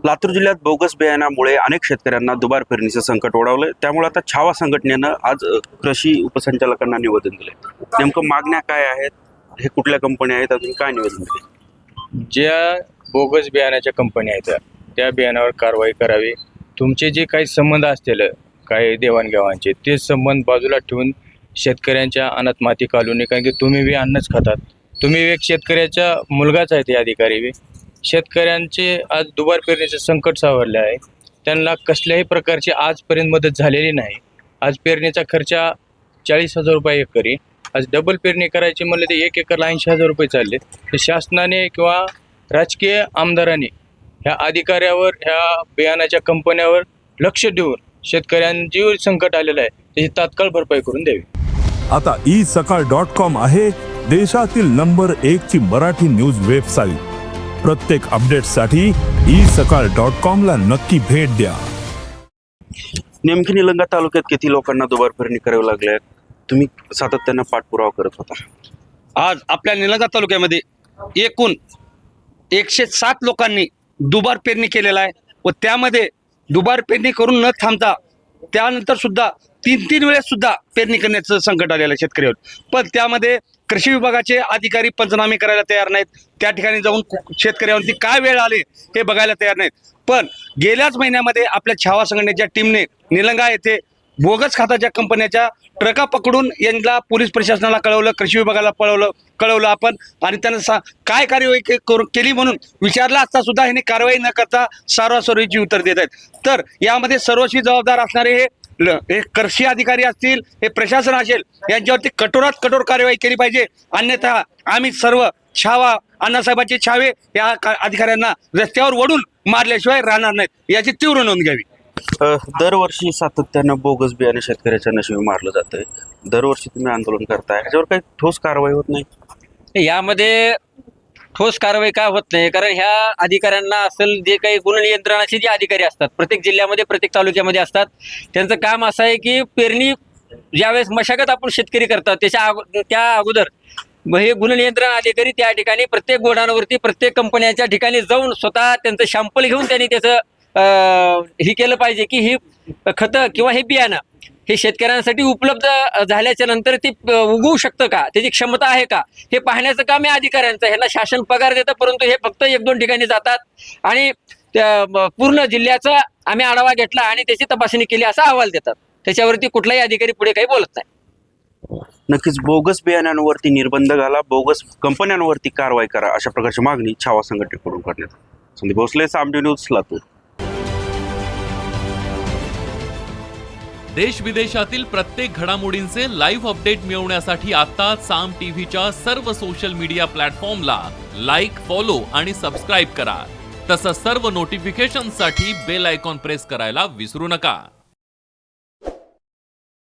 लातूर जिल्ह्यात बोगस बियाण्यामुळे अनेक शेतकऱ्यांना दुबार पेरणीचं संकट ओढवलंय. त्यामुळे आता छावा संघटनेनं आज कृषी उपसंचालकांना निवेदन दिलंय. नेमकं मागण्या काय आहेत, हे कुठल्या कंपन्या आहेत, अजून काय निवेदन दिले? ज्या बोगस बियाण्याच्या कंपन्या आहेत त्या बियाण्यावर कारवाई करावी. तुमचे जे काही संबंध असतील काही देवाणघेवाणचे ते संबंध बाजूला ठेवून शेतकऱ्यांच्या अन्नात माती घालू नये. कारण की तुम्ही बी अन्नच खातात. तुम्ही एक शेतकऱ्याचा मुलगाच आहे. ते अधिकारी बी शेतकऱ्यांचे आज दुबार पेरणीचे संकट सावरले आहे. त्यांना कसल्याही प्रकारची आजपर्यंत मदत झालेली नाही. आज पेरणीचा खर्च 40,000 रुपये एकरी. आज डबल पेरणी करायची म्हणलं ते 1 एकरला 80,000 रुपये चालले. तर शासनाने किंवा राजकीय आमदारांनी ह्या अधिकाऱ्यावर ह्या बियाणाच्या कंपन्यावर लक्ष देऊन शेतकऱ्यांची संकट आलेलं आहे त्याची तात्काळ भरपाई करून द्यावी. आता isakal.com आहे देशातील नंबर 1 ची मराठी न्यूज वेबसाईट. प्रत्येक अपडेटसाठी isakal.com ला नक्की भेट द्या. नेमकी निलंगा तालुक्यात किती लोकांना दुबार पेरणी करावी लागली? तुम्ही सातत्यानं पाठपुरावा करत होता. आज आपल्या निलंगा तालुक्यामध्ये एकूण 107 लोकांनी दुबार पेरणी केलेला आहे व त्यामध्ये दुबार पेरणी करून न थांबता त्यानंतर सुद्धा 3 वेळेस सुद्धा पेरणी करण्याचं संकट आलेलं आहे शेतकऱ्यावर. पण त्यामध्ये कृषी विभागाचे अधिकारी पंचनामे करायला तयार नाहीत. त्या ठिकाणी जाऊन शेतकऱ्यावरती काय वेळ आले हे बघायला तयार नाहीत. पण गेल्याच महिन्यामध्ये आपल्या छावा संघटनेच्या टीमने निलंगा येथे बोगस खताच्या कंपन्याच्या ट्रका पकडून यांना पोलीस प्रशासनाला कळवलं, कृषी विभागाला कळवलं आपण आणि त्यांना काय कार्यवाही केली म्हणून विचारलं असता सुद्धा ह्यांनी कारवाई न करता सारवासारवीची उत्तर देत आहेत. तर यामध्ये सर्वस्वी जबाबदार असणारे हे कृषी अधिकारी असतील, हे प्रशासन असेल, यांच्यावरती कठोरात कठोर कार्यवाही केली पाहिजे. अन्यथा आम्ही सर्व छावा अण्णासाहेबांचे छावे या अधिकाऱ्यांना रस्त्यावर वडून मारल्याशिवाय राहणार नाहीत याची तीव्र नोंद घ्यावी. दरवर्षी सातत्यानं बोगस बियाणे शेतकऱ्याच्या नशिबी मारलं जातंय. दरवर्षी तुम्ही आंदोलन करताय, ह्याच्यावर काही ठोस कारवाई होत नाही? यामध्ये ठोस कारवाई का होत नाही? कारण ह्या अधिकाऱ्यांना असेल जे काही गुणनियंत्रणाचे जे अधिकारी असतात प्रत्येक जिल्ह्यामध्ये प्रत्येक तालुक्यामध्ये असतात, त्यांचं काम असं आहे की पेरणी ज्यावेळेस मशागत आपण शेतकरी करतात त्या अगोदर हे गुणनियंत्रण अधिकारी त्या ठिकाणी प्रत्येक गोडाऊनवरती प्रत्येक कंपन्यांच्या ठिकाणी जाऊन स्वतः त्यांचं शॅम्पल घेऊन त्यांनी त्याचं हे केलं पाहिजे की ही खतं किंवा हे बियाणं हे शेतकऱ्यांसाठी उपलब्ध झाल्याच्या नंतर ते उगवू शकतं का, त्याची क्षमता आहे का, हे पाहण्याचं काम या अधिकाऱ्यांचं. ह्यांना शासन पगार देतं, परंतु हे फक्त 1-2 ठिकाणी जातात आणि पूर्ण जिल्ह्याचा आम्ही आढावा घेतला आणि त्याची तपासणी केली असा अहवाल देतात. त्याच्यावरती कुठलाही अधिकारी पुढे काही बोलत नाही. नक्कीच बोगस बियाण्यांवरती निर्बंध घाला, बोगस कंपन्यांवरती कारवाई करा, अशा प्रकारची मागणी छावा संघटनेकडून करण्यात आली. संदीप भोसले, साम न्यूज, लातूर. देश विदेशातील प्रत्येक घडामोडींचे लाईव्ह अपडेट मिळवण्यासाठी आता साम टीव्हीच्या सर्व सोशल मीडिया प्लॅटफॉर्मला लाईक, फॉलो आणि सबस्क्राईब करा. तसंच सर्व नोटिफिकेशनसाठी बेल आयकॉन प्रेस करायला विसरू नका.